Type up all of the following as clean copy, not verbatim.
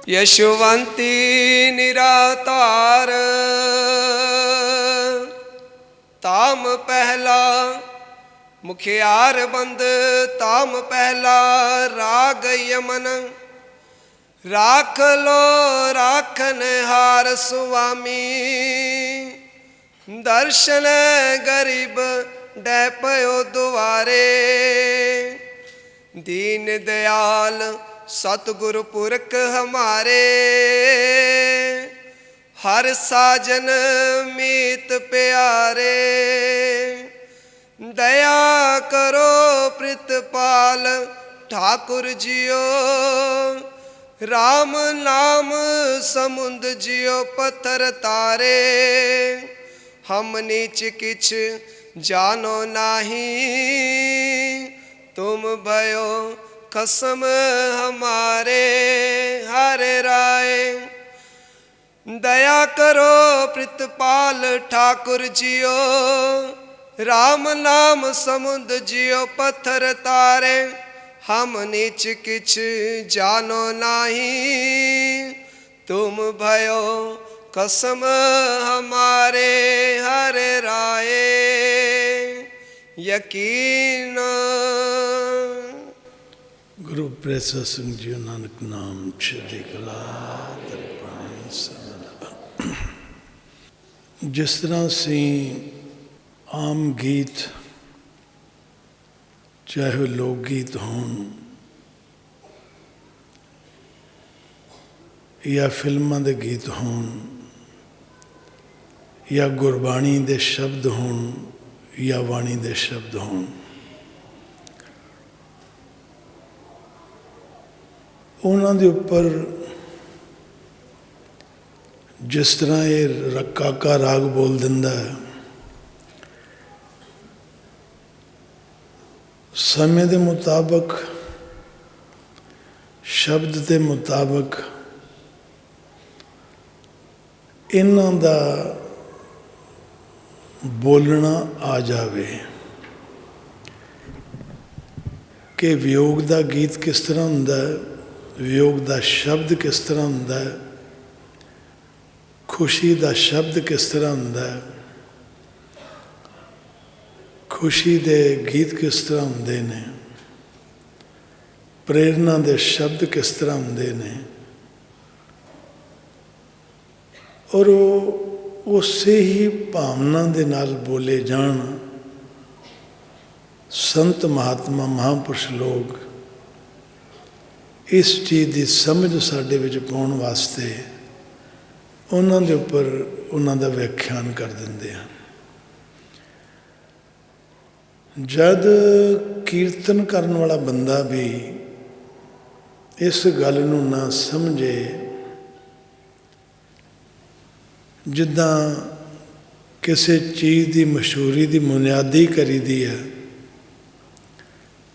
यशवंती निरातार ताम पहला मुखियार बंद ताम पहला राग यमन राख लो राखन हार स्वामी दर्शन गरीब डै पयो दुआरे दीन दयाल सतगुरु पुरख हमारे हर साजन मीत प्यारे दया करो प्रितपाल ठाकुर जियो राम नाम समुंद जियो पत्थर तारे हम नीच किछ जानो नाही तुम भयो कसम हमारे हरे राय दया करो प्रितपाल ठाकुर जियो राम नाम समुंद जियो पत्थर तारे हम नीच किछ जानो नाही तुम भयो कसम हमारे हरे राय यकीन। गुरु प्रेसा सिंह जी नानक नाम चढ़ी कला दरबार सब। जिस तरह से आम गीत चाहे वह लोक गीत हों या फिल्मां दे गीत हों या गुरबाणी दे शब्द हों या वाणी दे शब्द हों, उन्हां दे उपर जिस तरह ये काका राग बोल दिंदा है, समय के मुताबिक शब्द के मुताबिक इन्हां दा बोलना आ जावे कि वियोग का गीत किस तरह हुंदा है, वियोग का शब्द किस तरह हुंदा है, खुशी का शब्द किस तरह हुंदा है, खुशी दे गीत किस तरह हुंदे ने, प्रेरणा दे शब्द किस तरह हुंदे ने, और उसे ही भावना दे नाल बोले जान संत महात्मा महापुरुष लोग इस चीज़ की समझ साडे विच पाउण वास्ते उन्हां दे उपर उन्हां दा व्याख्यान कर दिंदे हैं। जद कीर्तन करने वाला बंदा भी इस गल नूं ना समझे, जिद्दां किसी चीज़ की मशहूरी की बुनियादी करी दी है,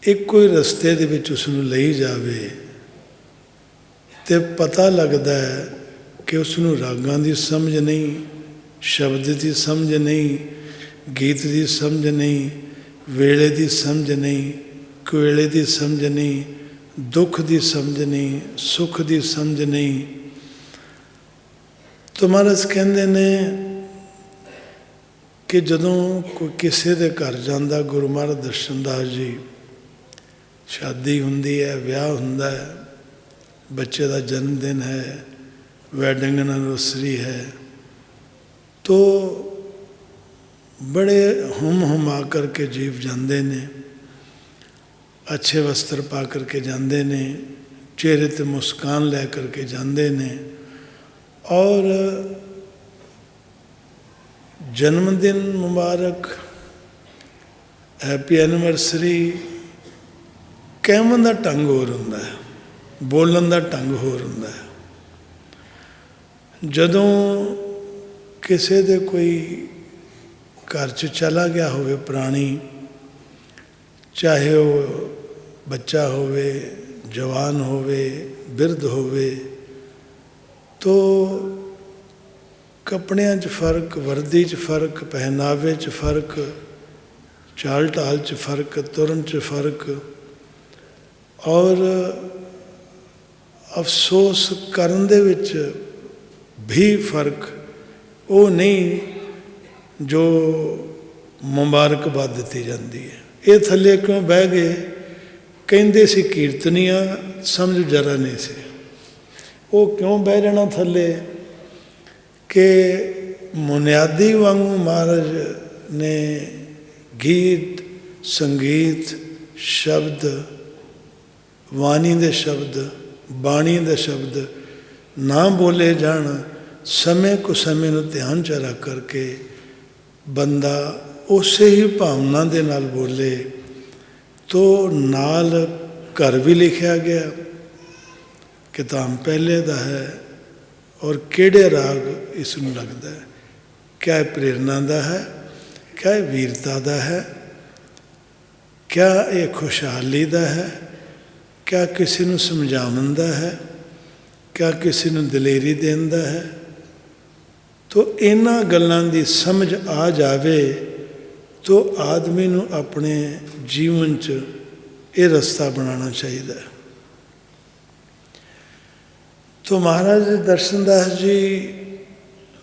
एक कोई रस्ते दे विच उसनूं लई जावे ते पता लगता है कि उसनूं रागां की समझ नहीं, शब्द की समझ नहीं, गीत की समझ नहीं, वेले की समझ नहीं, कुवेले की समझ नहीं, दुख की समझ नहीं, सुख की समझ नहीं। तो महाराज कहते ने कि जदों कोई किसी के घर जाता, गुरु महाराज दर्शन दास जी, शादी हुंदी है, विआह हुंदा है, बच्चे का जन्मदिन है, वैडिंग एनिवर्सरी है, तो बड़े हुम हुमा करके जीव जाते ने, अच्छे वस्त्र पा करके जाते ने, चेहरे ते मुस्कान लै करके जाते ने, और जन्मदिन मुबारक, हैप्पी एनिवर्सरी कहने का ढंग होर हुंदा है, बोलन का ढंग होर हुंदा है। जदों किसी दे कोई घर च चला गया होवे प्राणी, चाहे वो बच्चा होवे, जवान होवे, बिरध होवे, तो कपड़ियां च फर्क, वर्दी च फर्क, पहनावे च फर्क, चाल ढाल च फर्क, तुरन च फर्क, और ਅਫਸੋਸ ਕਰਨ ਦੇ ਵਿੱਚ ਵੀ ਫਰਕ ਉਹ ਨਹੀਂ ਜੋ ਮੁਬਾਰਕਬਾਦ ਦਿੱਤੀ ਜਾਂਦੀ ਹੈ। ਇਹ ਥੱਲੇ ਕਿਉਂ ਬਹਿ ਗਏ? ਕਹਿੰਦੇ ਸੀ ਕੀਰਤਨੀਆਂ, ਸਮਝ ਜਰਾ ਨਹੀਂ ਸੀ। ਉਹ ਕਿਉਂ ਬਹਿ ਜਾਣਾ ਥੱਲੇ ਕਿ ਮੁਨਿਆਦੀ ਵਾਂਗੂ ਮਹਾਰਾਜ ਨੇ ਗੀਤ, ਸੰਗੀਤ, ਸ਼ਬਦ, ਬਾਣੀ ਦੇ ਸ਼ਬਦ, ਬਾਣੀ ਦੇ ਸ਼ਬਦ ਨਾ ਬੋਲੇ ਜਾਣ। ਸਮੇਂ ਕੁ ਸਮੇਂ ਨੂੰ ਧਿਆਨ 'ਚ ਰੱਖ ਕਰਕੇ ਬੰਦਾ ਉਸੇ ਹੀ ਭਾਵਨਾ ਦੇ ਨਾਲ ਬੋਲੇ। ਤੋ ਨਾਲ ਘਰ ਵੀ ਲਿਖਿਆ ਗਿਆ ਕਿ ਧਾਮ ਪਹਿਲੇ ਦਾ ਹੈ ਔਰ ਕਿਹੜੇ ਰਾਗ ਇਸ ਨੂੰ ਲੱਗਦਾ ਹੈ, ਕਿਆ ਇਹ ਪ੍ਰੇਰਨਾ ਦਾ ਹੈ, ਕਿਆ ਇਹ ਵੀਰਤਾ ਦਾ ਹੈ, ਕਿਆ ਇਹ ਖੁਸ਼ਹਾਲੀ ਦਾ ਹੈ, ਕਿਆ ਕਿਸੇ ਨੂੰ ਸਮਝਾਉਣ ਦਾ ਹੈ, ਕਿਆ ਕਿਸੇ ਨੂੰ ਦਲੇਰੀ ਦੇਣ ਦਾ ਹੈ। ਤੋ ਇਹਨਾਂ ਗੱਲਾਂ ਦੀ ਸਮਝ ਆ ਜਾਵੇ ਤੋ ਆਦਮੀ ਨੂੰ ਆਪਣੇ ਜੀਵਨ 'ਚ ਇਹ ਰਸਤਾ ਬਣਾਉਣਾ ਚਾਹੀਦਾ ਹੈ। ਤੋ ਮਹਾਰਾਜ ਦਰਸ਼ਨਦਾਸ ਜੀ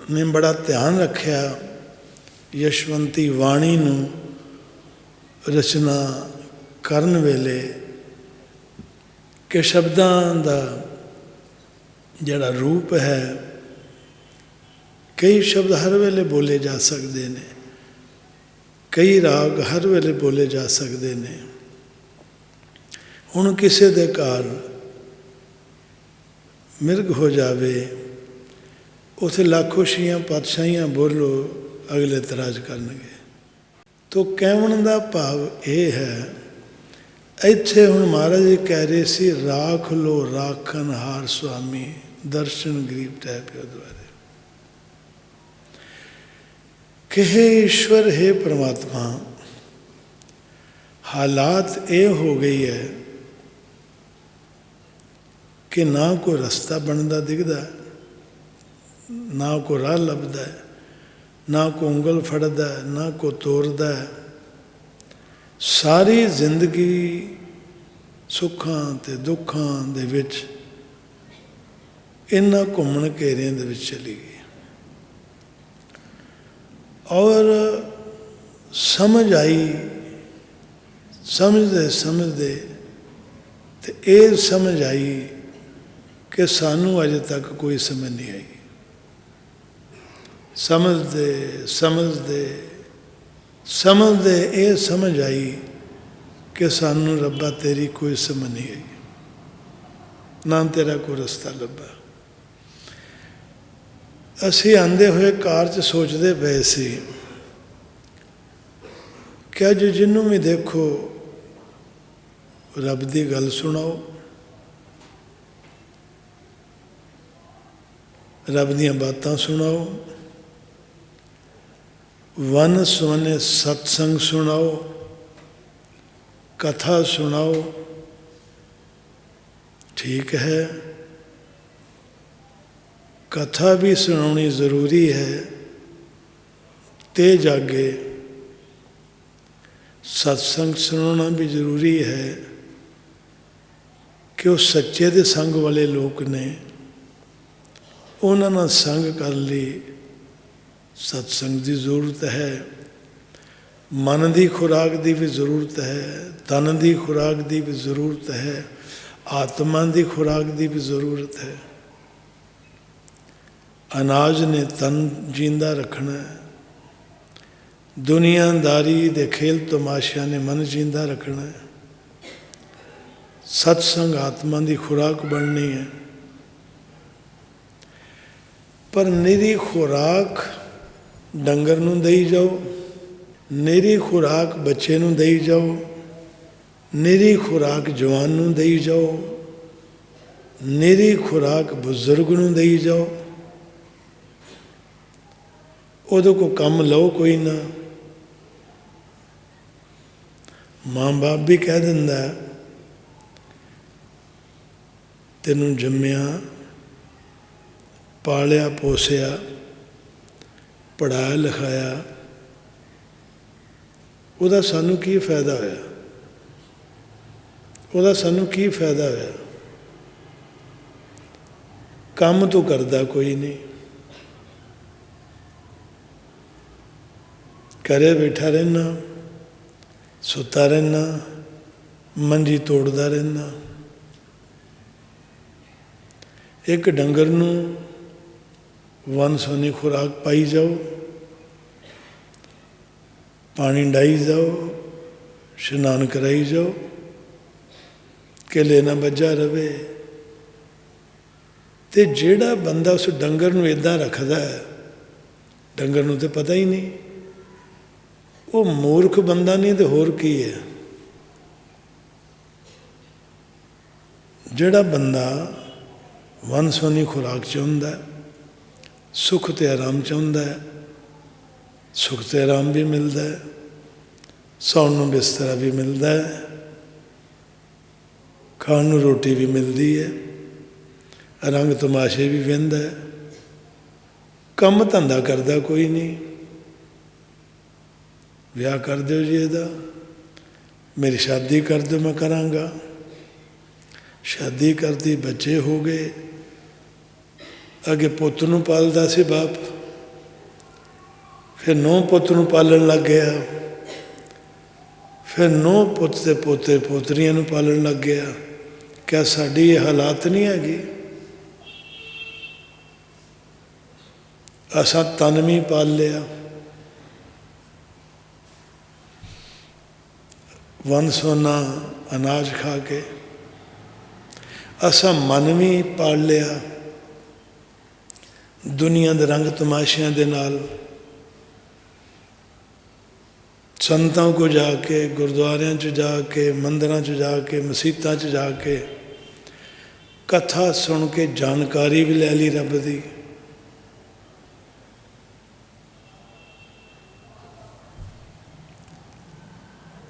ਨੇ ਬੜਾ ਧਿਆਨ ਰੱਖਿਆ ਯਸ਼ਵੰਤੀ ਬਾਣੀ ਨੂੰ ਰਚਨਾ ਕਰਨ ਵੇਲੇ ਕਿ ਸ਼ਬਦਾਂ ਦਾ ਜਿਹੜਾ ਰੂਪ ਹੈ, ਕਈ ਸ਼ਬਦ ਹਰ ਵੇਲੇ ਬੋਲੇ ਜਾ ਸਕਦੇ ਨੇ, ਕਈ ਰਾਗ ਹਰ ਵੇਲੇ ਬੋਲੇ ਜਾ ਸਕਦੇ ਨੇ। ਹੁਣ ਕਿਸੇ ਦੇ ਘਰ ਮਿਰਗ ਹੋ ਜਾਵੇ, ਉੱਥੇ ਲੱਖੋਂ ਛੀਆਂ ਪਾਤਸ਼ਾਹੀਆਂ ਬੋਲੋ, ਅਗਲੇ ਇਤਰਾਜ਼ ਕਰਨਗੇ। ਤੋ ਕਹਿਣ ਦਾ ਭਾਵ ਇਹ ਹੈ, ਇੱਥੇ ਹੁਣ ਮਹਾਰਾਜ ਜੀ ਕਹਿ ਰਹੇ ਸੀ, ਰਾਖ ਲੋ ਰਾਖਨ ਹਾਰ ਸੁਆਮੀ, ਦਰਸ਼ਨ ਗਰੀਬ ਟਹਿ ਪਿਓ ਦੁਆਰੇ। ਕਿ हे ईश्वर, हे परमात्मा, हालात ये हो गई है कि ना कोई रस्ता बनता दिखता, ना कोई राह लभदा है, ना कोई उंगल फड़दा है, ना कोई तोड़दा है। सारी जिंदगी सुखां ते दुखां दे विच इन्हां घुमण घेरियां दे विच चली गई और समझ आई, समझते समझते तो ये समझ आई कि सानू अजे तक कोई समझ नहीं आई। समझते समझते समझते ये समझ आई कि सानू रब्बा तेरी कोई समझ नहीं आई, ना तेरा कोई रस्ता लभा। असी आंदे हुए कार च सोचते पे सी कि अज जिन्हों भी देखो रब की गल सुनाओ, रब दियां बातां सुनाओ, वन सुवने सत्संग सुनाओ, कथा सुनाओ। ठीक है, कथा भी सुनानी ज़रूरी है, ते जागे सत्संग सुनाना भी ज़रूरी है कि वो सच्चे दे संग वाले लोग ने, उन्होंने नाल संग कर ली। सत्संग की जरूरत है, मन की खुराक की भी जरूरत है, तन की खुराक की भी जरूरत है, आत्मा की खुराक की भी जरूरत है। अनाज ने तन जींदा रखना है, दुनियादारी दे खेल तमाशिया ने मन जींदा रखना है। सत्संग आत्मा की खुराक बननी है। पर निरी खुराक डंगर नूं देई जाओ, निरी खुराक बच्चे नूं देई जाओ, निरी खुराक जवान नूं देई जाओ, निरी खुराक बुजुर्ग नूं देई जाओ, उदों को कम लो कोई ना। माँ बाप भी कह दिंदा तेनू जम्मिया पालिया पोसिया पढ़ाया लिखाया, उहदा सानू की फायदा होया, उहदा सानू की फायदा होया। ਕੰਮ ਤੋਂ ਕਰਦਾ ਕੋਈ ਨਹੀਂ, ਘਰੇ ਬੈਠਾ ਰਹਿਣਾ, ਸੁੱਤਾ ਰਹਿਣਾ, ਮੰਜੀ ਤੋੜਦਾ ਰਹਿਣਾ। ਇੱਕ ਡੰਗਰ ਨੂੰ ਵੰਨ ਸੁਵੰਨੀ ਖੁਰਾਕ ਪਾਈ ਜਾਓ, ਪਾਣੀ ਡਾਈ ਜਾਓ, ਇਸ਼ਨਾਨ ਕਰਾਈ ਜਾਓ, ਕਿਲੇ ਨਾ ਵੱਜਾ ਰਵੇ। ਤੇ ਜਿਹੜਾ ਬੰਦਾ ਉਸ ਡੰਗਰ ਨੂੰ ਇੱਦਾਂ ਰੱਖਦਾ ਹੈ, ਡੰਗਰ ਨੂੰ ਤਾਂ ਪਤਾ ਹੀ ਨਹੀਂ, ਉਹ ਮੂਰਖ ਬੰਦਾ ਨਹੀਂ ਤੇ ਹੋਰ ਕੀ ਹੈ। ਜਿਹੜਾ ਬੰਦਾ ਵੰਨ ਸੁਵੰਨੀ ਖੁਰਾਕ ਚਾਹੁੰਦਾ, ਸੁੱਖ ਤੇ ਆਰਾਮ ਚਾਹੁੰਦਾ ਹੈ, ਸੁੱਖ ਤੇ ਆਰਾਮ ਵੀ ਮਿਲਦਾ ਹੈ, ਸੌਣ ਨੂੰ ਬਿਸਤਰਾ ਵੀ ਮਿਲਦਾ ਹੈ, ਖਾਣ ਨੂੰ ਰੋਟੀ ਵੀ ਮਿਲਦੀ ਹੈ, ਰੰਗ ਤਮਾਸ਼ੇ ਵੀ ਵਹਿੰਦਾ ਹੈ, ਕੰਮ ਧੰਦਾ ਕਰਦਾ ਕੋਈ ਨਹੀਂ। ਵਿਆਹ ਕਰ ਦਿਓ ਜੀ ਇਹਦਾ, ਮੇਰੀ ਸ਼ਾਦੀ ਕਰ ਦਿਓ, ਮੈਂ ਕਰਾਂਗਾ। ਸ਼ਾਦੀ ਕਰਦੀ, ਬੱਚੇ ਹੋ ਗਏ, ਅੱਗੇ ਪੁੱਤ ਨੂੰ ਪਾਲਦਾ ਸੀ ਬਾਪ, ਫਿਰ ਨੂੰਹ ਪੁੱਤ ਨੂੰ ਪਾਲਣ ਲੱਗ ਗਿਆ, ਫਿਰ ਨੂੰਹ ਪੁੱਤ ਤੇ ਪੋਤੇ ਪੋਤਰੀਆਂ ਨੂੰ ਪਾਲਣ ਲੱਗ ਗਿਆ। ਕਿਆ ਸਾਡੀ ਇਹ ਹਾਲਾਤ ਨਹੀਂ ਹੈਗੀ? ਅਸਾਂ ਤਨ ਵੀ ਪਾਲ ਲਿਆ, ਵੰਨ ਸੁਵੰਨਾ ਅਨਾਜ ਖਾ ਕੇ, ਅਸਾਂ ਮਨ ਵੀ ਪਾਲ ਲਿਆ ਦੁਨੀਆ ਦੇ ਰੰਗ ਤਮਾਸ਼ਿਆਂ ਦੇ ਨਾਲ। ਸੰਤਾਂ ਕੋ ਜਾ ਕੇ, ਗੁਰਦੁਆਰਿਆਂ 'ਚ ਜਾ ਕੇ, ਮੰਦਿਰਾਂ 'ਚ ਜਾ ਕੇ, ਮਸੀਤਾਂ 'ਚ ਜਾ ਕੇ ਕਥਾ ਸੁਣ ਕੇ ਜਾਣਕਾਰੀ ਵੀ ਲੈ ਲਈ ਰੱਬ ਦੀ।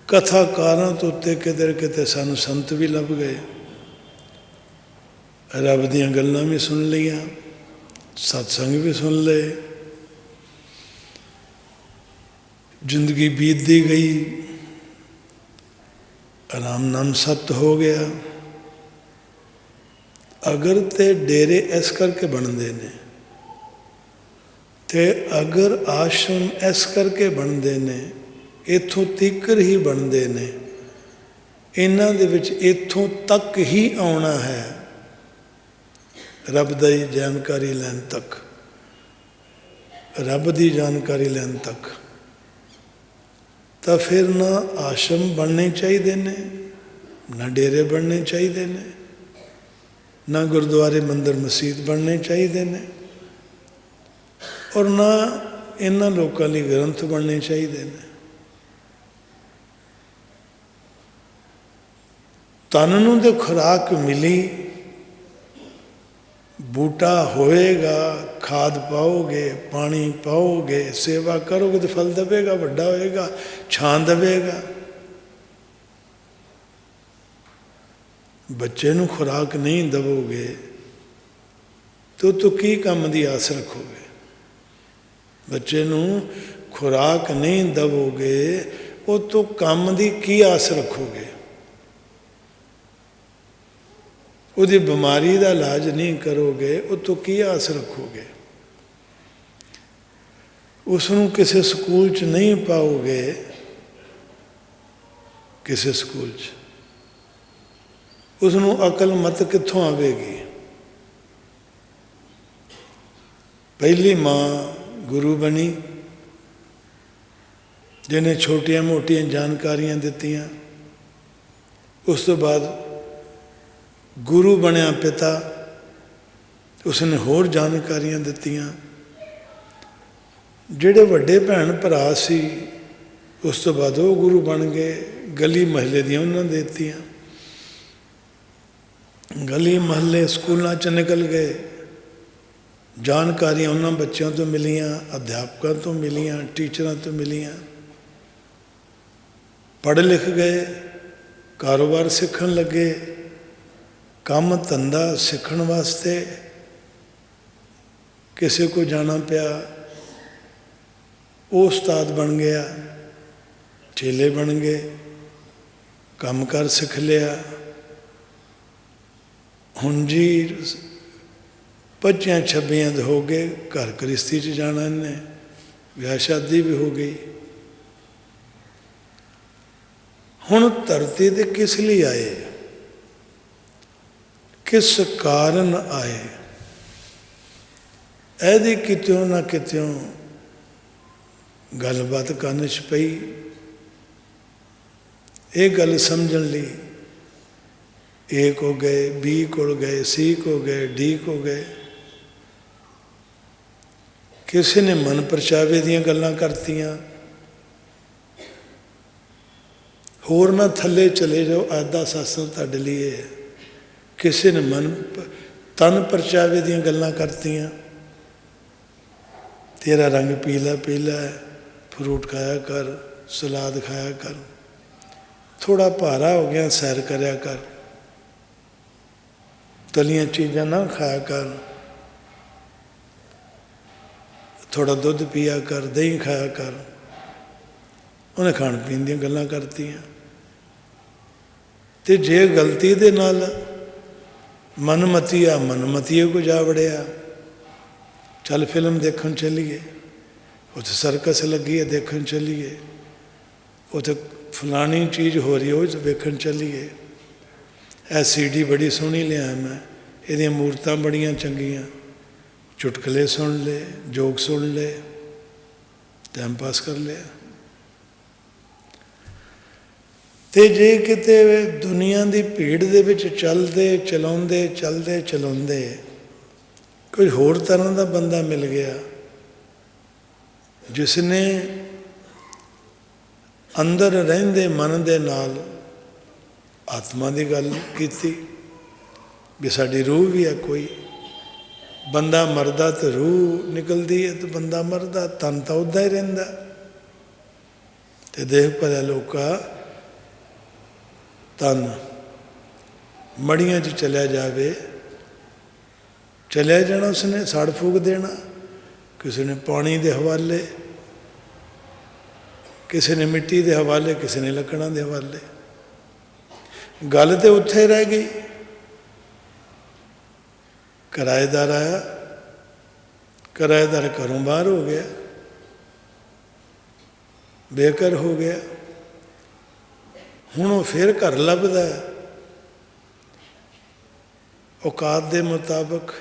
ਕਥਾਕਾਰਾਂ ਤੋਂ ਉੱਤੇ ਕਿਧਰ ਕਿਤੇ ਸਾਨੂੰ ਸੰਤ ਵੀ ਲੱਭ ਗਏ, ਰੱਬ ਦੀਆਂ ਗੱਲਾਂ ਵੀ ਸੁਣ ਲਈਆਂ, ਸਤਸੰਗ ਵੀ ਸੁਣ ਲਏ, ਜ਼ਿੰਦਗੀ ਬੀਤਦੀ ਗਈ, ਆਰਾਮ ਨਾਮ ਸਤ ਹੋ ਗਿਆ। ਅਗਰ ਤੇ ਡੇਰੇ ਇਸ ਕਰਕੇ ਬਣਦੇ ਨੇ, ਤੇ ਅਗਰ ਆਸ਼ਰਮ ਇਸ ਕਰਕੇ ਬਣਦੇ ਨੇ, ਇੱਥੋਂ ਤੀਕਰ ਹੀ ਬਣਦੇ ਨੇ, ਇਹਨਾਂ ਦੇ ਵਿੱਚ ਇੱਥੋਂ ਤੱਕ ਹੀ ਆਉਣਾ ਹੈ, ਰੱਬ ਦੀ ਜਾਣਕਾਰੀ ਲੈਣ ਤੱਕ, ਰੱਬ ਦੀ ਜਾਣਕਾਰੀ ਲੈਣ ਤੱਕ। ਤਾਂ ਫਿਰ ਨਾ ਆਸ਼ਰਮ ਬਣਨੇ ਚਾਹੀਦੇ ਨੇ, ਨਾ ਡੇਰੇ ਬਣਨੇ ਚਾਹੀਦੇ ਨੇ, ਨਾ ਗੁਰਦੁਆਰੇ ਮੰਦਰ ਮਸੀਤ ਬਣਨੇ ਚਾਹੀਦੇ ਨੇ, ਔਰ ਨਾ ਇਹਨਾਂ ਲੋਕਾਂ ਲਈ ਗ੍ਰੰਥ ਬਣਨੇ ਚਾਹੀਦੇ ਨੇ। ਤਨ ਨੂੰ ਤੇ ਖੁਰਾਕ ਮਿਲੀ, ਬੂਟਾ ਹੋਏਗਾ, ਖਾਦ ਪਾਓਗੇ, ਪਾਣੀ ਪਾਓਗੇ, ਸੇਵਾ ਕਰੋਗੇ ਤਾਂ ਫਲ ਦੇਵੇਗਾ, ਵੱਡਾ ਹੋਏਗਾ, ਛਾਂ ਦੇਵੇਗਾ। ਬੱਚੇ ਨੂੰ ਖੁਰਾਕ ਨਹੀਂ ਦੇਵੋਗੇ ਤਾਂ ਤੂੰ ਕੀ ਕੰਮ ਦੀ ਆਸ ਰੱਖੋਗੇ? ਬੱਚੇ ਨੂੰ ਖੁਰਾਕ ਨਹੀਂ ਦੇਵੋਗੇ, ਉਹ ਤੋਂ ਕੰਮ ਦੀ ਕੀ ਆਸ ਰੱਖੋਗੇ? ਉਹਦੀ ਬਿਮਾਰੀ ਦਾ ਇਲਾਜ ਨਹੀਂ ਕਰੋਗੇ, ਉਹ ਤੋਂ ਕੀ ਆਸ ਰੱਖੋਗੇ? ਉਸ ਨੂੰ ਕਿਸੇ ਸਕੂਲ 'ਚ ਨਹੀਂ ਪਾਓਗੇ, ਕਿਸੇ ਸਕੂਲ 'ਚ ਉਸ ਨੂੰ ਅਕਲ ਮਤ ਕਿੱਥੋਂ ਆਵੇਗੀ? ਪਹਿਲੀ ਮਾਂ ਗੁਰੂ ਬਣੀ, ਜਿਹਨੇ ਛੋਟੀਆਂ ਮੋਟੀਆਂ ਜਾਣਕਾਰੀਆਂ ਦਿੱਤੀਆਂ। ਉਸ ਤੋਂ ਬਾਅਦ ਗੁਰੂ ਬਣਿਆ ਪਿਤਾ, ਉਸਨੇ ਹੋਰ ਜਾਣਕਾਰੀਆਂ ਦਿੱਤੀਆਂ। ਜਿਹੜੇ ਵੱਡੇ ਭੈਣ ਭਰਾ ਸੀ, ਉਸ ਤੋਂ ਬਾਅਦ ਉਹ ਗੁਰੂ ਬਣ ਗਏ, ਗਲੀ ਮਹੱਲੇ ਦੀਆਂ ਉਹਨਾਂ ਨੇ ਦਿੱਤੀਆਂ। ਗਲੀ ਮਹੱਲੇ ਸਕੂਲਾਂ 'ਚ ਨਿਕਲ ਗਏ, ਜਾਣਕਾਰੀਆਂ ਉਹਨਾਂ ਬੱਚਿਆਂ ਤੋਂ ਮਿਲੀਆਂ, ਅਧਿਆਪਕਾਂ ਤੋਂ ਮਿਲੀਆਂ, ਟੀਚਰਾਂ ਤੋਂ ਮਿਲੀਆਂ। ਪੜ੍ਹ ਲਿਖ ਗਏ, ਕਾਰੋਬਾਰ ਸਿੱਖਣ ਲੱਗੇ, ਕੰਮ ਧੰਦਾ ਸਿੱਖਣ ਵਾਸਤੇ ਕਿਸੇ ਕੋ ਜਾਣਾ ਪਿਆ, ਉਹ ਉਸਤਾਦ ਬਣ ਗਿਆ, ਚੇਲੇ ਬਣ ਗਏ, ਕੰਮ ਕਾਰ ਸਿੱਖ ਲਿਆ। ਹੁਣ ਜੀ 25-26 ਦੇ ਹੋ ਗਏ, ਘਰ ਗ੍ਰਸਤੀ 'ਚ ਜਾਣਾ ਇਹਨੇ, ਵਿਆਹ ਸ਼ਾਦੀ ਵੀ ਹੋ ਗਈ। ਹੁਣ ਧਰਤੀ 'ਤੇ ਕਿਸ ਲਈ ਆਏ, ਕਿਸ ਕਾਰਨ ਆਏ, ਇਹਦੀ ਕਿਤਿਓਂ ਨਾ ਕਿਤਿਓਂ ਗੱਲਬਾਤ ਕੰਨ 'ਚ ਪਈ। ਇਹ ਗੱਲ ਸਮਝਣ ਲਈ ਏ ਕੋ ਗਏ, ਬੀ ਕੋਲ ਗਏ, ਸੀ ਕੋ ਗਏ, ਡੀ ਕੋ ਗਏ। ਕਿਸੇ ਨੇ ਮਨ ਪਰਚਾਵੇ ਦੀਆਂ ਗੱਲਾਂ ਕਰਤੀਆਂ। ਹੋਰ ਨਾ ਥੱਲੇ ਚਲੇ ਜਾਓ, ਆਦਾ ਸਾਸਨ ਤੁਹਾਡੇ ਲਈ ਹੈ। ਕਿਸੇ ਨੇ ਤਨ ਪਰਚਾਵੇ ਦੀਆਂ ਗੱਲਾਂ ਕਰਤੀਆਂ। ਤੇਰਾ ਰੰਗ ਪੀਲਾ ਪੀਲਾ ਹੈ, ਫਰੂਟ ਖਾਇਆ ਕਰ, ਸਲਾਦ ਖਾਇਆ ਕਰ, ਥੋੜਾ ਭਾਰਾ ਹੋ ਗਿਆ ਸੈਰ ਕਰਿਆ ਕਰ, ਤਲੀਆਂ ਚੀਜ਼ਾਂ ਨਾ ਖਾਇਆ ਕਰ, ਥੋੜਾ ਦੁੱਧ ਪੀਆ ਕਰ, ਦਹੀਂ ਖਾਇਆ ਕਰ। ਉਹਨੇ ਖਾਣ ਪੀਣ ਦੀਆਂ ਗੱਲਾਂ ਕਰਤੀਆਂ। ਤੇ ਜੇ ਗਲਤੀ ਦੇ ਨਾਲ ਮਨਮਤੀਏ ਕੋ ਜਾ ਵੜਿਆ, ਚੱਲ ਫਿਲਮ ਦੇਖਣ ਚੱਲੀਏ, ਉੱਥੇ ਸਰਕਸ ਲੱਗੀ ਹੈ ਦੇਖਣ ਚੱਲੀਏ, ਉੱਥੇ ਫਲਾਣੀ ਚੀਜ਼ ਹੋ ਰਹੀ ਹੈ ਉਹ ਵੇਖਣ ਚੱਲੀਏ, ਇਹ CD ਬੜੀ ਸੋਹਣੀ ਲਿਆ ਮੈਂ, ਇਹਦੀਆਂ ਮੂਰਤਾਂ ਬੜੀਆਂ ਚੰਗੀਆਂ, ਚੁਟਕਲੇ ਸੁਣ ਲਏ, ਜੋਕ ਸੁਣ ਲਏ, ਟਾਈਮ ਪਾਸ ਕਰ ਲਿਆ। ਤੇ ਜੇ ਕਿਤੇ ਦੁਨੀਆ ਦੀ ਭੀੜ ਦੇ ਵਿੱਚ ਚਲਦੇ ਚਲਾਉਂਦੇ ਕੋਈ ਹੋਰ ਤਰ੍ਹਾਂ ਦਾ ਬੰਦਾ ਮਿਲ ਗਿਆ, ਜਿਸ ਨੇ ਅੰਦਰ ਰਹਿੰਦੇ ਮਨ ਦੇ ਨਾਲ ਆਤਮਾ ਦੀ ਗੱਲ ਕੀਤੀ ਵੀ ਸਾਡੀ ਰੂਹ ਵੀ ਹੈ। ਕੋਈ ਬੰਦਾ ਮਰਦਾ ਤੇ ਰੂਹ ਨਿਕਲਦੀ ਹੈ, ਤੇ ਬੰਦਾ ਮਰਦਾ ਤਨ ਤਾਂ ਉੱਦਾਂ ਹੀ ਰਹਿੰਦਾ। ਤੇ ਦੇਖ ਭਲਿਆ ਲੋਕਾ, ਤਨ ਮੜੀਆਂ 'ਚ ਚਲਿਆ ਜਾਵੇ, ਚਲਿਆ ਜਾਣਾ, ਉਸਨੇ ਸੜ ਫੂਕ ਦੇਣਾ। ਕਿਸੇ ਨੇ ਪਾਣੀ ਦੇ ਹਵਾਲੇ, ਕਿਸੇ ਨੇ ਮਿੱਟੀ ਦੇ ਹਵਾਲੇ, ਕਿਸੇ ਨੇ ਲੱਕੜਾਂ ਦੇ ਹਵਾਲੇ। ਗੱਲ ਤੇ ਉੱਥੇ ਰਹਿ ਗਈ। ਕਿਰਾਏਦਾਰ ਆਇਆ, ਕਿਰਾਏਦਾਰ ਘਰੋਂ ਬਾਹਰ ਹੋ ਗਿਆ, ਬੇਘਰ ਹੋ ਗਿਆ। ਹੁਣ ਉਹ ਫਿਰ ਘਰ ਲੱਭਦਾ ਹੈ, ਔਕਾਤ ਦੇ ਮੁਤਾਬਕ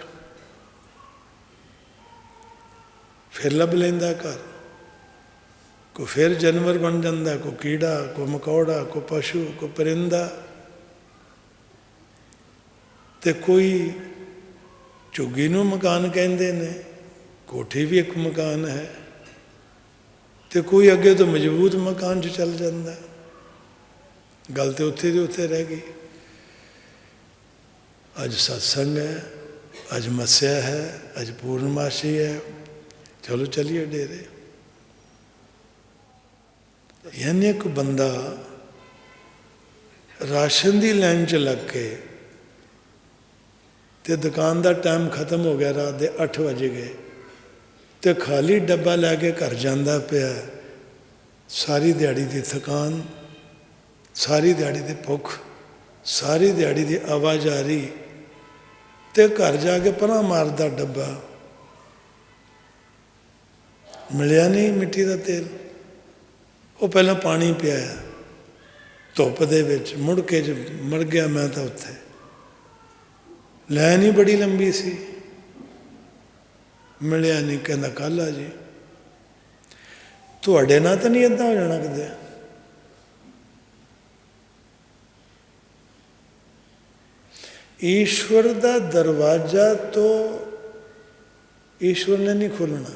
ਫਿਰ ਲੱਭ ਲੈਂਦਾ ਘਰ। ਕੋਈ ਫਿਰ ਜਾਨਵਰ ਬਣ ਜਾਂਦਾ, ਕੋਈ ਕੀੜਾ, ਕੋਈ ਮਕੌੜਾ, ਕੋਈ ਪਸ਼ੂ, ਕੋਈ ਪਰਿੰਦਾ। ਤੇ ਕੋਈ ਝੁੱਗੀ ਨੂੰ ਮਕਾਨ ਕਹਿੰਦੇ ਨੇ, ਕੋਠੀ ਵੀ ਇੱਕ ਮਕਾਨ ਹੈ। ਤੇ ਕੋਈ ਅੱਗੇ ਤੋਂ ਮਜ਼ਬੂਤ ਮਕਾਨ 'ਚ ਚੱਲ ਜਾਂਦਾ। ਗੱਲ ਤੇ ਉੱਥੇ ਦੀ ਉੱਥੇ ਰਹਿ ਗਈ। ਅੱਜ ਸਤਸੰਗ ਹੈ, ਅੱਜ ਮੱਸਿਆ ਹੈ, ਅੱਜ ਪੂਰਨਮਾਸ਼ੀ ਹੈ, ਚਲੋ ਚਲੀਏ ਡੇਰੇ। ਯਾਨੀ ਇੱਕ ਬੰਦਾ ਰਾਸ਼ਨ ਦੀ ਲਾਈਨ 'ਚ ਲੱਗ ਕੇ, ਤੇ ਦੁਕਾਨ ਦਾ ਟਾਈਮ ਖਤਮ ਹੋ ਗਿਆ, ਰਾਤ ਦੇ 8 ਵਜ ਗਏ, ਤੇ ਖਾਲੀ ਡੱਬਾ ਲੈ ਕੇ ਘਰ ਜਾਂਦਾ ਪਿਆ। ਸਾਰੀ ਦਿਹਾੜੀ ਦੀ ਥਕਾਨ, ਸਾਰੀ ਦਿਹਾੜੀ ਦੀ ਭੁੱਖ, ਸਾਰੀ ਦਿਹਾੜੀ ਦੀ ਆਵਾਜ਼ਾਰੀ, ਤੇ ਘਰ ਜਾ ਕੇ ਪਰਾਂ ਮਾਰਦਾ ਡੱਬਾ। ਮਿਲਿਆ ਨਹੀਂ ਮਿੱਟੀ ਦਾ ਤੇਲ। ਉਹ ਪਹਿਲਾਂ ਪਾਣੀ ਪਿਆਇਆ ਧੁੱਪ ਦੇ ਵਿੱਚ, ਮੁੜ ਕੇ ਮਰ ਗਿਆ ਮੈਂ ਤਾਂ ਉੱਥੇ। ਲਾਈਨ ਹੀ ਬੜੀ ਲੰਬੀ ਸੀ, ਮਿਲਿਆ ਨਹੀਂ। ਕਹਿੰਦਾ ਕੱਲ੍ਹ ਆ ਜੀ। ਤੁਹਾਡੇ ਨਾਲ ਤਾਂ ਨਹੀਂ ਏਦਾਂ ਹੋ ਜਾਣਾ ਕਿਤੇ? ਈਸ਼ਵਰ ਦਾ ਦਰਵਾਜ਼ਾ ਤੋਂ ਈਸ਼ਵਰ ਨੇ ਨਹੀਂ ਖੋਲ੍ਹਣਾ।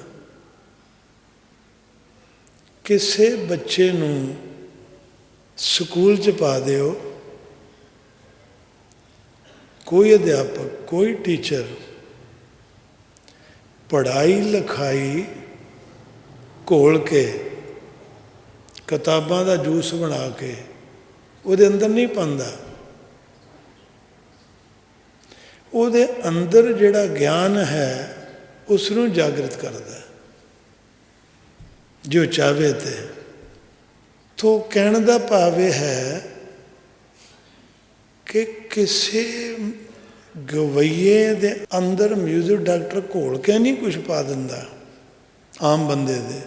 ਕਿਸੇ ਬੱਚੇ ਨੂੰ ਸਕੂਲ 'ਚ ਪਾ ਦਿਓ, ਕੋਈ ਅਧਿਆਪਕ, ਕੋਈ ਟੀਚਰ ਪੜ੍ਹਾਈ ਲਿਖਾਈ ਘੋਲ ਕੇ, ਕਿਤਾਬਾਂ ਦਾ ਜੂਸ ਬਣਾ ਕੇ ਉਹਦੇ ਅੰਦਰ ਨਹੀਂ ਪਾਉਂਦਾ। ਉਹਦੇ ਅੰਦਰ ਜਿਹੜਾ ਗਿਆਨ ਹੈ ਉਸ ਨੂੰ ਜਾਗਰਤ ਕਰਦਾ, ਜੋ ਚਾਹਵੇ ਤੇ। ਤੋ ਕਹਿਣ ਦਾ ਭਾਵ ਇਹ ਹੈ ਕਿ ਕਿਸੇ ਗਵਈਏ ਦੇ ਅੰਦਰ ਮਿਊਜ਼ਿਕ ਡਾਇਰੈਕਟਰ ਘੋਲ ਕੇ ਨਹੀਂ ਕੁਝ ਪਾ ਦਿੰਦਾ ਆਮ ਬੰਦੇ ਦੇ,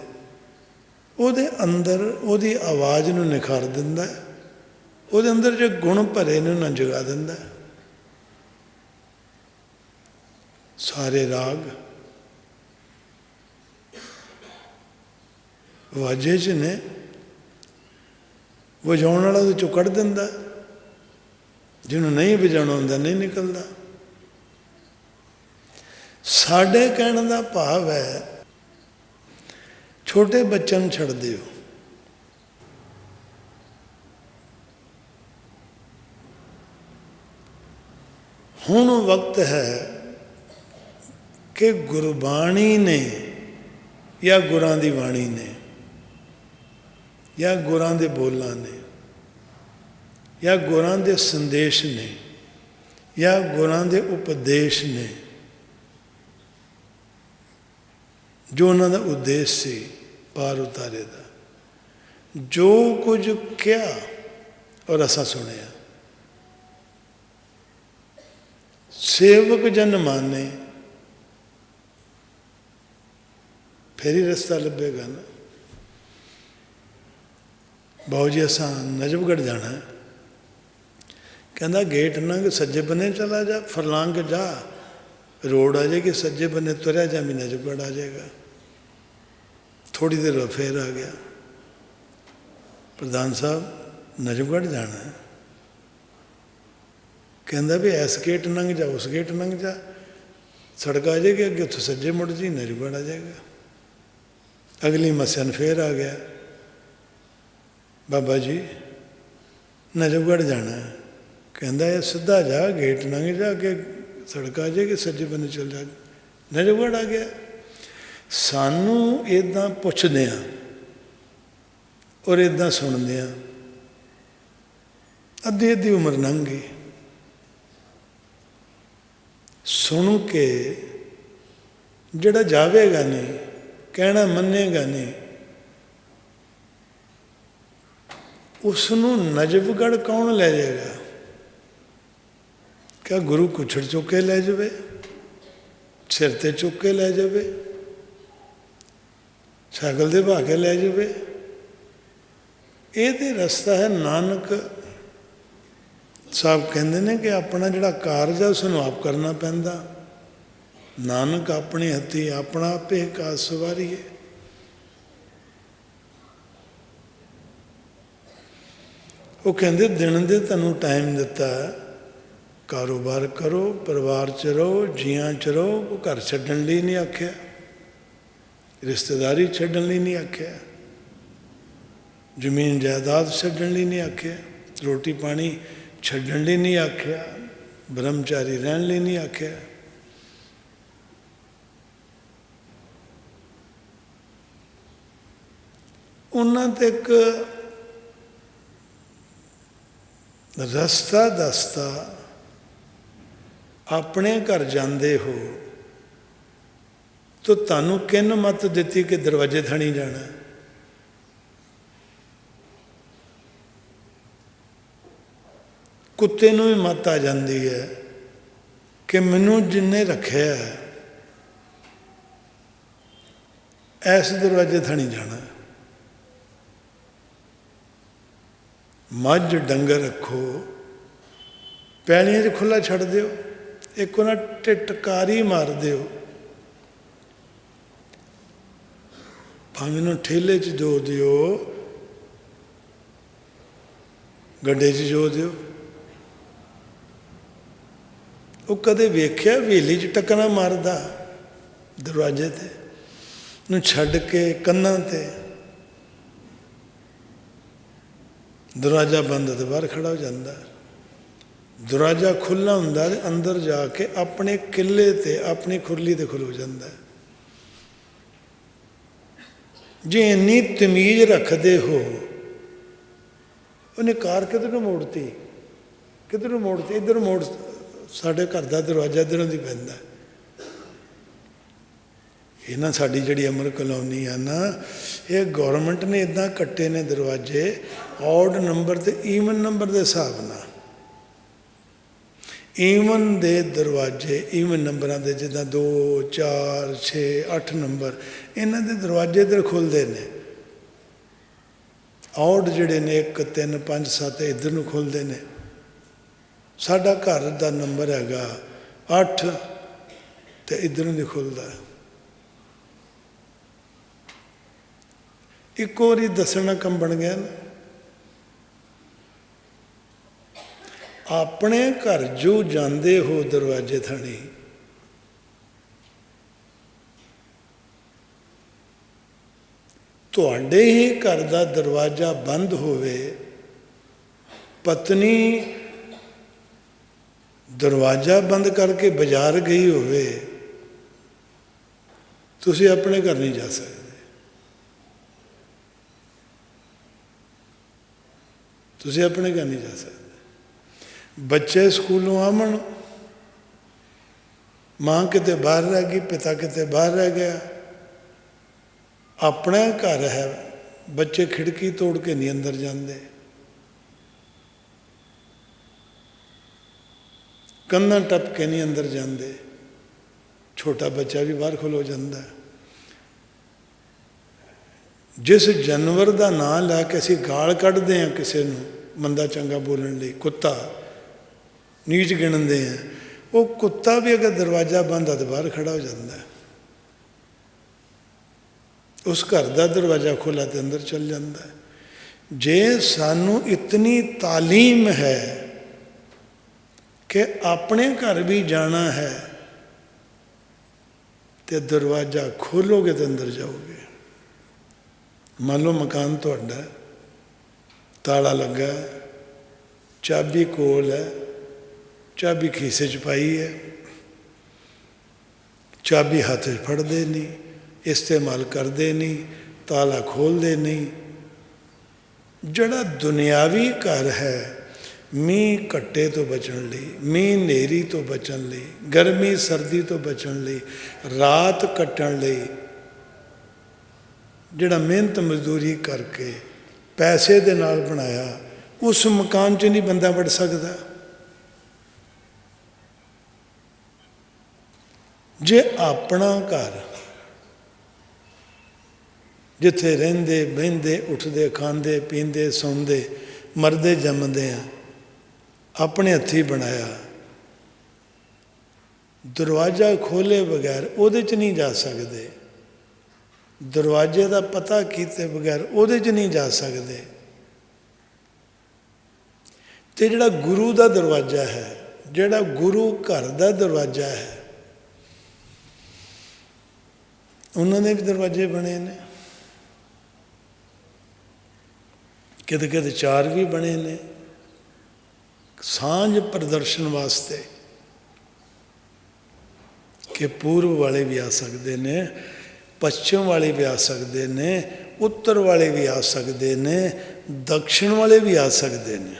ਉਹਦੇ ਅੰਦਰ ਉਹਦੀ ਆਵਾਜ਼ ਨੂੰ ਨਿਖਾਰ ਦਿੰਦਾ, ਉਹਦੇ ਅੰਦਰ ਜੋ ਗੁਣ ਭਰੇ ਨੇ ਉਹਨਾਂ ਜਗਾ ਦਿੰਦਾ। ਸਾਰੇ ਰਾਗ ਵਾਜੇ 'ਚ ਨੇ, ਵਜਾਉਣ ਵਾਲਾ ਉਹਦੇ 'ਚੋਂ ਕੱਢ ਦਿੰਦਾ, ਜਿਹਨੂੰ ਨਹੀਂ ਵਜਾਉਣਾ ਹੁੰਦਾ ਨਹੀਂ ਨਿਕਲਦਾ। ਸਾਡੇ ਕਹਿਣ ਦਾ ਭਾਵ ਹੈ ਛੋਟੇ ਬੱਚਿਆਂ ਨੂੰ ਛੱਡ ਦਿਓ, ਹੁਣ ਵਕਤ ਹੈ ਕਿ ਗੁਰਬਾਣੀ ਨੇ ਜਾਂ ਗੁਰਾਂ ਦੀ ਬਾਣੀ ਨੇ ਜਾਂ ਗੁਰਾਂ ਦੇ ਬੋਲਾਂ ਨੇ ਜਾਂ ਗੁਰਾਂ ਦੇ ਸੰਦੇਸ਼ ਨੇ ਜਾਂ ਗੁਰਾਂ ਦੇ ਉਪਦੇਸ਼ ਨੇ, ਜੋ ਉਹਨਾਂ ਦਾ ਉਦੇਸ਼ ਸੀ ਪਾਰ ਉਤਾਰੇ ਦਾ, ਜੋ ਕੁਝ ਕਿਹਾ ਔਰ ਅਸਾਂ ਸੁਣਿਆ। ਸੇਵਕ ਜਨ ਮਾਨੇ, ਫਿਰ ਹੀ ਰਸਤਾ ਲੱਭੇਗਾ ਨਾ। ਬਾਊ ਜੀ ਅਸਾਂ ਨਜਫਗੜ੍ਹ ਜਾਣਾ, ਕਹਿੰਦਾ ਗੇਟ ਲੰਘ ਸੱਜੇ ਬੰਨੇ ਚਲਾ ਜਾ, ਫਰਲਾਂਗ ਜਾ, ਰੋਡ ਆ ਜਾਏਗੀ, ਸੱਜੇ ਬੰਨੇ ਤੁਰਿਆ ਜਾ ਵੀ ਨਜਫਗੜ੍ਹ ਆ ਜਾਏਗਾ। ਥੋੜ੍ਹੀ ਦੇਰ ਬਾਅਦ ਫੇਰ ਆ ਗਿਆ, ਪ੍ਰਧਾਨ ਸਾਹਿਬ ਨਜਫਗੜ੍ਹ ਜਾਣਾ ਹੈ। ਕਹਿੰਦਾ ਵੀ ਇਸ ਗੇਟ ਲੰਘ ਜਾ, ਉਸ ਗੇਟ ਲੰਘ ਜਾ, ਸੜਕ ਆ ਜਾਏਗੀ ਅੱਗੇ, ਉੱਥੋਂ ਸੱਜੇ ਮੁੜ ਜੀ, ਨਜਫਗੜ੍ਹ ਆ ਜਾਏਗਾ। ਅਗਲੀ ਮੱਸਿਆ ਨੂੰ ਫੇਰ ਆ ਗਿਆ, ਬਾਬਾ ਜੀ ਨਜਫਗੜ੍ਹ ਜਾਣਾ ਹੈ। ਕਹਿੰਦਾ ਇਹ ਸਿੱਧਾ ਜਾ, ਗੇਟ ਲੰਘ ਜਾ, ਅੱਗੇ ਸੜਕ ਆ ਜਾਏਗੀ, ਸੱਜੇ ਬੰਨੇ ਚੱਲ ਜਾ, ਨਜਫਗੜ੍ਹ ਆ ਗਿਆ। ਸਾਨੂੰ ਇੱਦਾਂ ਪੁੱਛਦੇ ਹਾਂ ਔਰ ਇੱਦਾਂ ਸੁਣਦੇ ਹਾਂ, ਅੱਧੀ ਅੱਧੀ ਉਮਰ ਲੰਘ ਗਈ। ਸੁਣ ਕੇ ਜਿਹੜਾ ਜਾਵੇਗਾ ਨਹੀਂ, ਕਹਿਣਾ ਮੰਨੇਗਾ ਨਹੀਂ, ਉਸ ਨੂੰ ਨਜਫਗੜ੍ਹ ਕੌਣ ਲੈ ਜਾਏਗਾ? ਕਿਆ ਗੁਰੂ ਕੁੱਛੜ ਚੁੱਕ ਕੇ ਲੈ ਜਾਵੇ, ਸਿਰ ਤੇ ਚੁੱਕ ਕੇ ਲੈ ਜਾਵੇ, ਸਾਈਕਲ ਦੇ ਬਹਾ ਕੇ ਲੈ ਜਾਵੇ? ਇਹ ਤੇ ਰਸਤਾ ਹੈ। ਨਾਨਕ ਸਾਹਿਬ ਕਹਿੰਦੇ ਨੇ ਕਿ ਆਪਣਾ ਜਿਹੜਾ ਕਾਰਜ ਹੈ ਉਸ ਨੂੰ ਆਪ ਕਰਨਾ ਪੈਂਦਾ। ਨਾਨਕ ਆਪਣੇ ਹੱਥੀਂ ਆਪਣਾ ਆਪੇ ਕਾਜ ਸਵਾਰੀਏ। ਉਹ ਕਹਿੰਦੇ ਦਿਨ ਦੇ ਤੁਹਾਨੂੰ ਟਾਈਮ ਦਿੱਤਾ, ਕਾਰੋਬਾਰ ਕਰੋ, ਪਰਿਵਾਰ 'ਚ ਰਹੋ, ਜੀਆਂ 'ਚ ਰਹੋ। ਉਹ ਘਰ ਛੱਡਣ ਲਈ ਨਹੀਂ ਆਖਿਆ, ਰਿਸ਼ਤੇਦਾਰੀ ਛੱਡਣ ਲਈ ਨਹੀਂ ਆਖਿਆ, ਜ਼ਮੀਨ ਜਾਇਦਾਦ ਛੱਡਣ ਲਈ ਨਹੀਂ ਆਖਿਆ, ਰੋਟੀ ਪਾਣੀ ਛੱਡਣ ਲਈ ਨਹੀਂ ਆਖਿਆ, ਬ੍ਰਹਮਚਾਰੀ ਰਹਿਣ ਲਈ ਨਹੀਂ ਆਖਿਆ। ਉਹਨਾਂ ਤੇ ਇੱਕ ਰਸਤਾ ਦੱਸਤਾ, ਆਪਣੇ ਘਰ ਜਾਂਦੇ ਹੋ ਤਾਂ ਤੁਹਾਨੂੰ ਕਿੰਨ ਮੱਤ ਦਿੱਤੀ ਕਿ ਦਰਵਾਜ਼ੇ ਥਾਣੀ ਜਾਣਾ। ਕੁੱਤੇ ਨੂੰ ਵੀ ਮੱਤ ਆ ਜਾਂਦੀ ਹੈ ਕਿ ਮੈਨੂੰ ਜਿੰਨੇ ਰੱਖਿਆ ਐਸ ਦਰਵਾਜ਼ੇ ਥਾਣੀ ਜਾਣਾ। ਮੱਝ ਡੰਗਰ ਰੱਖੋ, ਪੈਲੀਆਂ 'ਚ ਖੁੱਲ੍ਹਾ ਛੱਡ ਦਿਓ, ਇੱਕ ਉਹਨਾਂ ਟਿਟਕਾਰੀ ਮਾਰ ਦਿਓ, ਭਾਵੇਂ ਉਹਨੂੰ ਠੇਲੇ 'ਚ ਜੋ ਦਿਓ, ਗੱਡੇ 'ਚ ਜੋ ਦਿਓ। ਉਹ ਕਦੇ ਵੇਖਿਆ ਹਵੇਲੀ 'ਚ ਟੱਕਣਾ ਮਾਰਦਾ ਦਰਵਾਜ਼ੇ 'ਤੇ ਨੂੰ ਛੱਡ ਕੇ ਕੰਨਾਂ 'ਤੇ? ਦਰਵਾਜ਼ਾ ਬੰਦ ਤੇ ਬਾਹਰ ਖੜ੍ਹਾ ਹੋ ਜਾਂਦਾ। ਦਰਵਾਜ਼ਾ ਖੁੱਲ੍ਹਾ ਹੁੰਦਾ ਤੇ ਅੰਦਰ ਜਾ ਕੇ ਆਪਣੇ ਕਿੱਲੇ 'ਤੇ ਆਪਣੀ ਖੁਰਲੀ 'ਤੇ ਖਲੋ ਜਾਂਦਾ। ਜੇ ਇੰਨੀ ਤਮੀਜ਼ ਰੱਖਦੇ ਹੋ, ਉਹਨੇ ਕਾਰ ਕਿੱਧਰ ਨੂੰ ਮੋੜਤੀ, ਕਿੱਧਰ ਨੂੰ ਮੋੜਤੀ? ਇੱਧਰ ਮੋੜ, ਸਾਡੇ ਘਰ ਦਾ ਦਰਵਾਜ਼ਾ ਇੱਧਰੋਂ ਦੀ ਪੈਂਦਾ। ਇਹ ਨਾ ਸਾਡੀ ਜਿਹੜੀ ਅਮਰ ਕਲੋਨੀ ਆ ਨਾ, ਇਹ ਗੌਰਮੈਂਟ ਨੇ ਇੱਦਾਂ ਕੱਟੇ ਨੇ ਦਰਵਾਜ਼ੇ, ਔਡ ਨੰਬਰ ਤੇ ਈਵਨ ਨੰਬਰ ਦੇ ਹਿਸਾਬ ਨਾਲ। ਈਵਨ ਦੇ ਦਰਵਾਜ਼ੇ, ਈਵਨ ਨੰਬਰਾਂ ਦੇ, ਜਿੱਦਾਂ 2 4 6 8 ਨੰਬਰ, ਇਹਨਾਂ ਦੇ ਦਰਵਾਜ਼ੇ ਇੱਧਰ ਖੁੱਲ੍ਹਦੇ ਨੇ। ਔਡ ਜਿਹੜੇ ਨੇ 1 3 5 7 ਇੱਧਰ ਨੂੰ ਖੁੱਲ੍ਹਦੇ ਨੇ। ਸਾਡਾ ਘਰ ਦਾ ਨੰਬਰ ਹੈਗਾ 8 ਤੇ ਇੱਧਰ ਨੂੰ ਨਹੀਂ ਖੁੱਲ੍ਹਦਾ। ਇੱਕੋ ਵਾਰੀ ਦੱਸਣਾ ਕੰਮ ਬਣ ਗਿਆ ਨਾ। ਆਪਣੇ ਘਰ ਜੋ ਜਾਂਦੇ ਹੋ ਦਰਵਾਜ਼ੇ ਥਾਣੀ, ਤੁਹਾਡੇ ਹੀ ਘਰ ਦਾ ਦਰਵਾਜ਼ਾ ਬੰਦ ਹੋਵੇ, ਪਤਨੀ ਦਰਵਾਜ਼ਾ ਬੰਦ ਕਰਕੇ ਬਾਜ਼ਾਰ ਗਈ ਹੋਵੇ, ਤੁਸੀਂ ਆਪਣੇ ਘਰ ਨਹੀਂ ਜਾ ਸਕਦੇ। ਤੁਸੀਂ ਆਪਣੇ ਘਰ ਨਹੀਂ ਜਾ ਸਕਦੇ। ਬੱਚੇ ਸਕੂਲੋਂ ਆਵਣ, ਮਾਂ ਕਿਤੇ ਬਾਹਰ ਰਹਿ ਗਈ, ਪਿਤਾ ਕਿਤੇ ਬਾਹਰ ਰਹਿ ਗਿਆ, ਆਪਣਾ ਘਰ ਹੈ, ਬੱਚੇ ਖਿੜਕੀ ਤੋੜ ਕੇ ਨਹੀਂ ਅੰਦਰ ਜਾਂਦੇ, ਕੰਧਾਂ ਟੱਪ ਕੇ ਨਹੀਂ ਅੰਦਰ ਜਾਂਦੇ। ਛੋਟਾ ਬੱਚਾ ਵੀ ਬਾਹਰ ਖਲੋ ਜਾਂਦਾ। ਜਿਸ ਜਾਨਵਰ ਦਾ ਨਾਂ ਲੈ ਕੇ ਅਸੀਂ ਗਾਲ ਕੱਢਦੇ ਹਾਂ ਕਿਸੇ ਨੂੰ ਮੰਦਾ ਚੰਗਾ ਬੋਲਣ ਲਈ, ਕੁੱਤਾ ਨੀਚ ਗਿਣਦੇ ਹਾਂ, ਉਹ ਕੁੱਤਾ ਵੀ ਅਗਰ ਦਰਵਾਜ਼ਾ ਬੰਦ ਆ ਤਾਂ ਬਾਹਰ ਖੜਾ ਹੋ ਜਾਂਦਾ। ਉਸ ਘਰ ਦਾ ਦਰਵਾਜ਼ਾ ਖੋਲ੍ਹਾ ਤੇ ਅੰਦਰ ਚਲ ਜਾਂਦਾ। ਜੇ ਸਾਨੂੰ ਇਤਨੀ ਤਾਲੀਮ ਹੈ ਕਿ ਆਪਣੇ ਘਰ ਵੀ ਜਾਣਾ ਹੈ ਤੇ ਦਰਵਾਜ਼ਾ ਖੋਲੋਗੇ ਤੇ ਅੰਦਰ ਜਾਓਗੇ। ਮੰਨ ਲਓ ਮਕਾਨ ਤੁਹਾਡਾ, ਤਾਲਾ ਲੱਗਾ, ਚਾਬੀ ਕੋਲ ਹੈ, ਚਾਬੀ ਖੀਸੇ 'ਚ ਪਾਈ ਹੈ, ਚਾਬੀ ਹੱਥ 'ਚ ਫੜਦੇ ਨਹੀਂ, ਇਸਤੇਮਾਲ ਕਰਦੇ ਨਹੀਂ, ਤਾਲਾ ਖੋਲ੍ਹਦੇ ਨਹੀਂ। ਜਿਹੜਾ ਦੁਨਿਆਵੀ ਘਰ ਹੈ, ਮੀਂਹ ਘੱਟੇ ਤੋਂ ਬਚਣ ਲਈ, ਮੀਂਹ ਹਨੇਰੀ ਤੋਂ ਬਚਣ ਲਈ, ਗਰਮੀ ਸਰਦੀ ਤੋਂ ਬਚਣ ਲਈ, ਰਾਤ ਕੱਟਣ ਲਈ, ਜਿਹੜਾ ਮਿਹਨਤ ਮਜ਼ਦੂਰੀ ਕਰਕੇ ਪੈਸੇ ਦੇ ਨਾਲ ਬਣਾਇਆ, ਉਸ ਮਕਾਨ 'ਚ ਨਹੀਂ ਬੰਦਾ ਵੜ ਸਕਦਾ। ਜੇ ਆਪਣਾ ਘਰ, ਜਿੱਥੇ ਰਹਿੰਦੇ ਬਹਿੰਦੇ ਉੱਠਦੇ ਖਾਂਦੇ ਪੀਂਦੇ ਸੌਂਦੇ ਮਰਦੇ ਜੰਮਦੇ ਆ, ਆਪਣੇ ਹੱਥੀਂ ਬਣਾਇਆ, ਦਰਵਾਜ਼ਾ ਖੋਲ੍ਹੇ ਬਗੈਰ ਉਹਦੇ 'ਚ ਨਹੀਂ ਜਾ ਸਕਦੇ। ਦਰਵਾਜ਼ੇ ਦਾ ਪਤਾ ਕੀਤੇ ਬਗੈਰ ਉਹਦੇ 'ਚ ਨਹੀਂ ਜਾ ਸਕਦੇ। ਤੇ ਜਿਹੜਾ ਗੁਰੂ ਦਾ ਦਰਵਾਜ਼ਾ ਹੈ, ਜਿਹੜਾ ਗੁਰੂ ਘਰ ਦਾ ਦਰਵਾਜ਼ਾ ਹੈ, ਉਹਨਾਂ ਦੇ ਵੀ ਦਰਵਾਜ਼ੇ ਬਣੇ ਨੇ, ਕਿਤੇ ਕਿਤੇ 4 ਵੀ ਬਣੇ ਨੇ, ਸਾਂਝ ਪ੍ਰਦਰਸ਼ਨ ਵਾਸਤੇ ਕਿ ਪੂਰਬ ਵਾਲੇ ਵੀ ਆ ਸਕਦੇ ਨੇ, ਪੱਛਮ ਵਾਲੇ ਵੀ ਆ ਸਕਦੇ ਨੇ, ਉੱਤਰ ਵਾਲੇ ਵੀ ਆ ਸਕਦੇ ਨੇ, ਦਕਸ਼ਣ ਵਾਲੇ ਵੀ ਆ ਸਕਦੇ ਨੇ।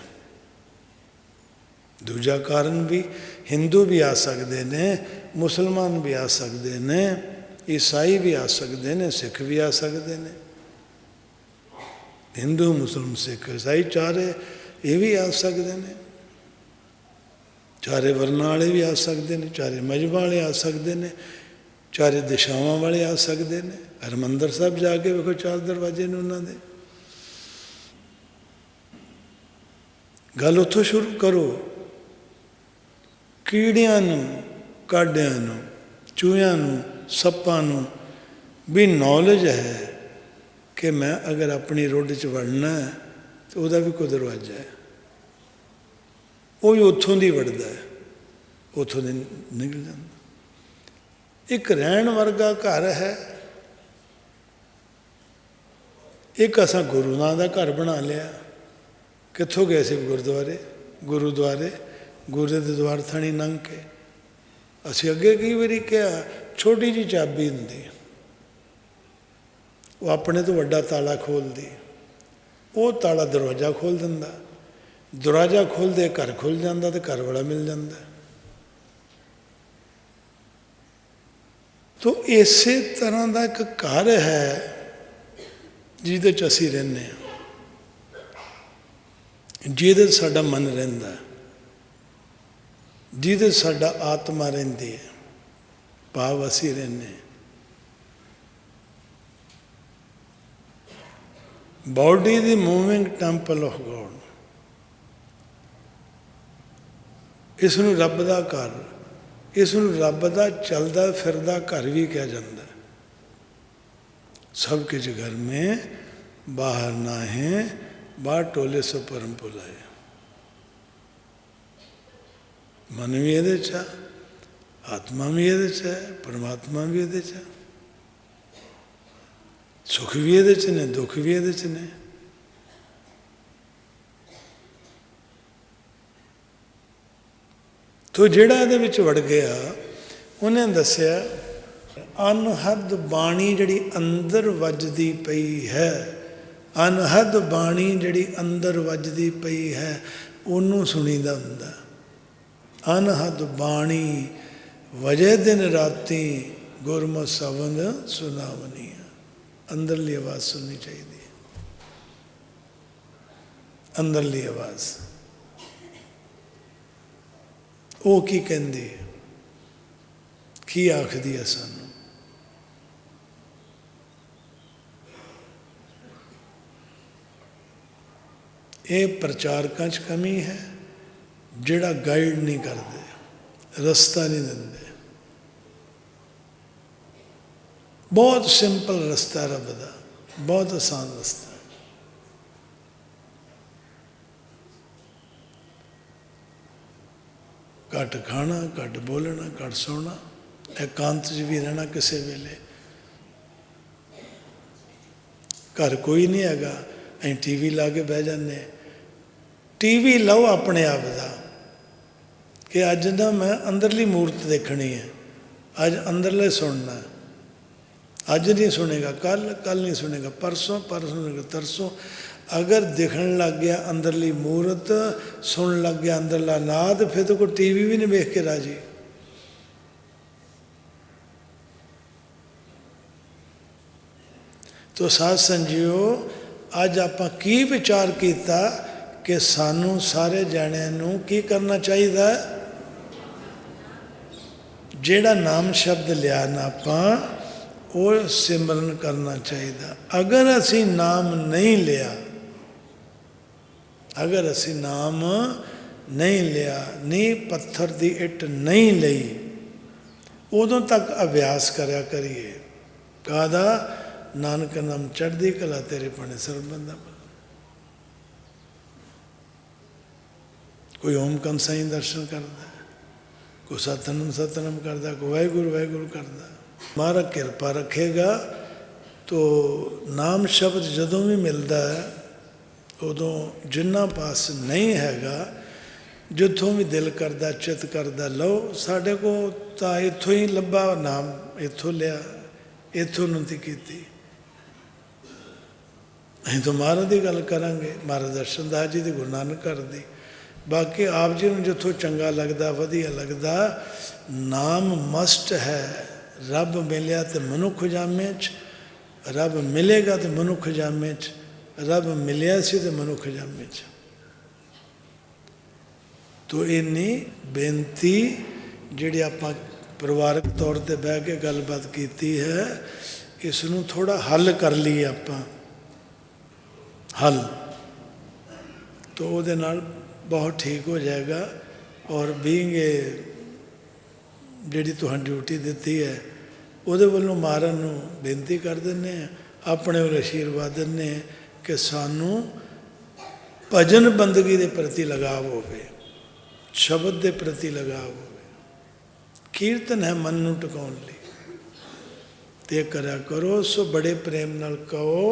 ਦੂਜਾ ਕਾਰਨ ਵੀ, ਹਿੰਦੂ ਵੀ ਆ ਸਕਦੇ ਨੇ, ਮੁਸਲਮਾਨ ਵੀ ਆ ਸਕਦੇ ਨੇ, ਈਸਾਈ ਵੀ ਆ ਸਕਦੇ ਨੇ, ਸਿੱਖ ਵੀ ਆ ਸਕਦੇ ਨੇ। ਹਿੰਦੂ ਮੁਸਲਮਾਨ ਸਿੱਖ ਈਸਾਈ ਚਾਰੇ ਇਹ ਵੀ ਆ ਸਕਦੇ ਨੇ। ਚਾਰੇ ਵਰਨਾਂ ਵਾਲੇ ਵੀ ਆ ਸਕਦੇ ਨੇ, ਚਾਰੇ ਮਜ਼ਹਬਾਂ ਵਾਲੇ ਆ ਸਕਦੇ ਨੇ, ਚਾਰੇ ਦਿਸ਼ਾਵਾਂ ਵਾਲੇ ਆ ਸਕਦੇ ਨੇ। ਹਰਿਮੰਦਰ ਸਾਹਿਬ ਜਾ ਕੇ ਵੇਖੋ, 4 ਦਰਵਾਜ਼ੇ ਨੇ ਉਹਨਾਂ ਦੇ। ਗੱਲ ਉੱਥੋਂ ਸ਼ੁਰੂ ਕਰੋ। ਕੀੜਿਆਂ ਨੂੰ, ਕਾਡਿਆਂ ਨੂੰ, ਚੂਹਿਆਂ ਨੂੰ, ਸੱਪਾਂ ਨੂੰ ਵੀ ਨੌਲੇਜ ਹੈ ਕਿ ਮੈਂ ਅਗਰ ਆਪਣੀ ਰੋਡ 'ਚ ਵੜਨਾ ਹੈ ਤਾਂ ਉਹਦਾ ਵੀ ਕੋਈ ਦਰਵਾਜ਼ਾ ਹੈ, ਉਹ ਵੀ ਉੱਥੋਂ ਦੀ ਵੜਦਾ ਹੈ, ਉੱਥੋਂ ਦੀ ਨਿਕਲ ਜਾਂਦਾ। ਇੱਕ ਰਹਿਣ ਵਰਗਾ ਘਰ ਹੈ, ਇੱਕ ਅਸਾਂ ਗੁਰੂ ਨਾਂ ਦਾ ਘਰ ਬਣਾ ਲਿਆ। ਕਿੱਥੋਂ ਗਏ ਸੀ ਗੁਰਦੁਆਰੇ, ਗੁਰੂਦੁਆਰੇ, ਗੁਰੂ ਦੇ ਦੁਆਰ ਥਾਣੀ ਲੰਘ ਕੇ। ਅਸੀਂ ਅੱਗੇ ਕਈ ਵਾਰੀ ਕਿਹਾ, ਛੋਟੀ ਜਿਹੀ ਚਾਬੀ ਹੁੰਦੀ, ਉਹ ਆਪਣੇ ਤੋਂ ਵੱਡਾ ਤਾਲਾ ਖੋਲ੍ਹਦੀ, ਉਹ ਤਾਲਾ ਦਰਵਾਜ਼ਾ ਖੋਲ੍ਹ ਦਿੰਦਾ, ਦਰਵਾਜ਼ਾ ਖੋਲ੍ਹਦੇ ਘਰ ਖੁੱਲ੍ਹ ਜਾਂਦਾ ਤੇ ਘਰ ਵਾਲਾ ਮਿਲ ਜਾਂਦਾ। ਤੋ ਇਸੇ ਤਰ੍ਹਾਂ ਦਾ ਇੱਕ ਘਰ ਹੈ ਜਿਹਦੇ 'ਚ ਅਸੀਂ ਰਹਿੰਦੇ ਹਾਂ, ਜਿਹਦੇ 'ਚ ਸਾਡਾ ਮਨ ਰਹਿੰਦਾ। ਜਿਹਦੇ ਸਾਡਾ ਆਤਮਾ ਰਹਿੰਦੀ ਹੈ, ਭਾਵ ਅਸੀਂ ਰਹਿੰਦੇ ਹਾਂ। Body the moving temple of God, ਇਸ ਨੂੰ ਰੱਬ ਦਾ ਘਰ, ਇਸ ਨੂੰ ਰੱਬ ਦਾ ਚਲਦਾ ਫਿਰਦਾ ਘਰ ਵੀ ਕਿਹਾ ਜਾਂਦਾ। सब कुछ घर में बाहर ना है, बाहर टोले सो परम पुलाए। मन भी ये चा, आत्मा भी ये चा, परमात्मा भी ये चा, सुख भी ये ने, दुख भी ये ने। तो जेड़ा ये विच वड़ गया, उन्हें दसिया अनहद बाणी जिहड़ी अंदर वजदी पई है, अनहद बाणी जिहड़ी अंदर वजदी पई है, उन्होंने सुनीदा हुंदा। अनहद बाणी वजे दिन राती गुरमुख सवंद सुनावनी। अंदरली आवाज़ सुननी चाहिए, अंदरली आवाज़ वो की कहंदी है, की आखदी है सानू। ये प्रचारकों च कमी है, जिहड़ा गाइड नहीं करते, रस्ता नहीं देंगे। बहुत सिंपल रस्ता रब दा, बहुत आसान रस्ता। घट खाना, घट बोलना, घट सोना, एकांत च भी रहना किसी वेले। घर कोई नहीं हैगा, अं टीवी ला के बह जाने। टीवी लो अपने आप का कि अज ना मैं अंदरली मूर्त देखनी है, अज अंदरले सुनना। अज नहीं सुनेगा कल, कल नहीं सुनेगा परसों, परसों सुनेगा तरसों। अगर दिखन लग गया अंदरली मूर्त, सुन लग गया अंदरला नाद, फिर तो कोई टीवी भी नहीं वेख के राजी। तो साध संजियो, अज आपां की विचार किया कि सानू सारे जाणिਆਂ ਨੂੰ की करना चाहिए, जेड़ा नाम शब्द लिया ना आपां वो सिमरन करना चाहिए। अगर असी नाम नहीं लिया, अगर असी नाम नहीं लिया, नींह पत्थर की इट नहीं लई, उदों तक अभ्यास करया करिए। कादा नानक नाम चढ़दी कला तेरे पने सरबंदा। कोई ओम कम साईं दर्शन करता, कोई सतनम सतनम करता, कोई वाहिगुरु वाहिगुरु करता। महाराज कृपा रखेगा तो नाम शब्द जदों भी मिलता है, उदों जिन्ना पास नहीं हैगा, जिथों भी दिल करता चित करता लो। साढ़े को तो इत्थों ही लभा नाम, इत्थों लिया, इत्थों उन्नति की। अं तो महाराज की गल करांगे, महाराज दर्शन दास जी की, गुरु नानक घर दी। बाकी आप जी को जिथों चंगा लगता, वधिया लगता, नाम मस्ट है। रब मिलिया तो मनुख जामे च, रब मिलेगा तो मनुख जामे च, रब मिलिया सी तो मनुख जामे च। तो इन्नी बेनती जिहड़ी आपां परिवारक तौर पर बह के गलबात की है, इसनूं थोड़ा हल कर लीए आपां, हल तो उहदे नाल बहुत ठीक हो जाएगा। और बीइंग जिहड़ी तुहां ड्यूटी दी है, उहदे वल्लों महाराज नूं बेनती कर दिंदे हैं, अपने वल्लों आशीर्वाद दिंदे हैं कि सानू भजन बंदगी के प्रति लगाव होवे, शब्द के प्रति लगाव होवे। कीर्तन है मन नूं टिकाउण लई, ते करया करो। सो बड़े प्रेम नाल कहो